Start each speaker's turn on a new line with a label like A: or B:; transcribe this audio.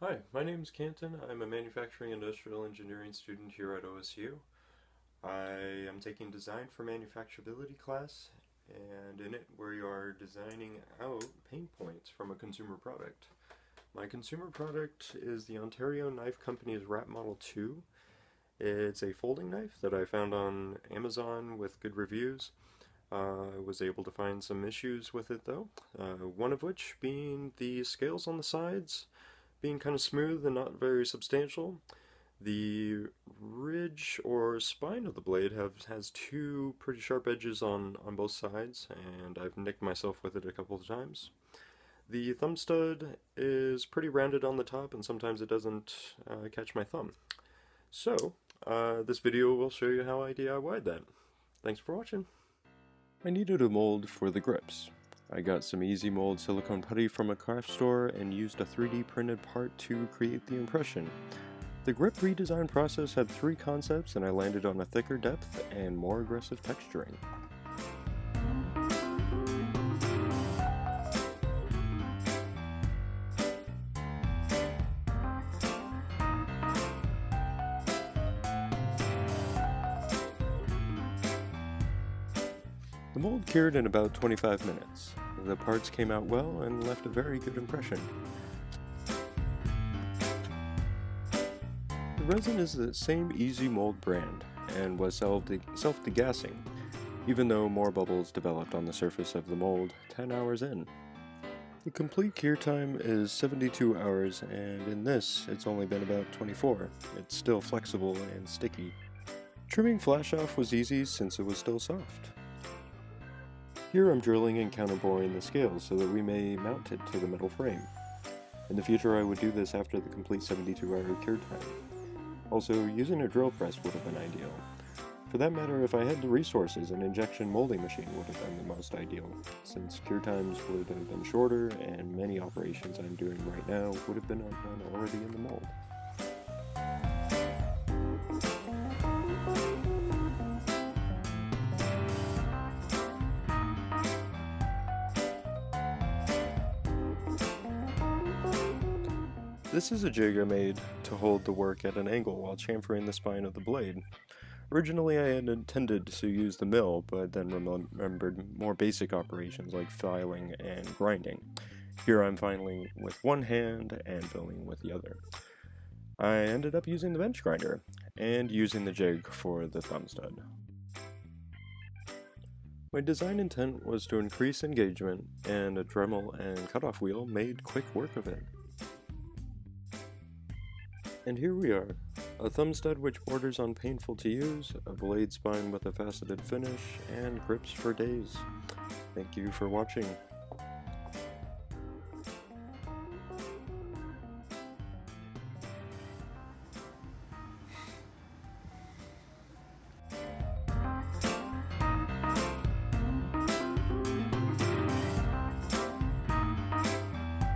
A: Hi, my name is Canton. I'm a manufacturing industrial engineering student here at OSU. I am taking design for manufacturability class, and in it we are designing out pain points from a consumer product. My consumer product is the Ontario Knife Company's RAT Model II. It's a folding knife that I found on Amazon with good reviews. I was able to find some issues with it though, one of which being the scales on the sides being kind of smooth and not very substantial. The ridge or spine of the blade has two pretty sharp edges on both sides, and I've nicked myself with it a couple of times. The thumb stud is pretty rounded on the top, and sometimes it doesn't catch my thumb. So, this video will show you how I DIY'd that. Thanks for watching. I needed a mold for the grips. I got some easy mold silicone putty from a craft store and used a 3D printed part to create the impression. The grip redesign process had three concepts, and I landed on a thicker depth and more aggressive texturing. The mold cured in about 25 minutes. The parts came out well and left a very good impression. The resin is the same Easy Mold brand and was self-degassing, even though more bubbles developed on the surface of the mold 10 hours in. The complete cure time is 72 hours, and in this it's only been about 24. It's still flexible and sticky. Trimming flash off was easy since it was still soft. Here I'm drilling and counterboring the scales so that we may mount it to the metal frame. In the future I would do this after the complete 72-hour cure time. Also, using a drill press would have been ideal. For that matter, if I had the resources, an injection molding machine would have been the most ideal, since cure times would have been shorter and many operations I'm doing right now would have been done already in the mold. This is a jig I made to hold the work at an angle while chamfering the spine of the blade. Originally I had intended to use the mill, but then remembered more basic operations like filing and grinding. Here I'm filing with one hand and filling with the other. I ended up using the bench grinder and using the jig for the thumb stud. My design intent was to increase engagement, and a Dremel and cutoff wheel made quick work of it. And here we are, a thumb stud which borders on painful to use, a blade spine with a faceted finish, and grips for days. Thank you for watching.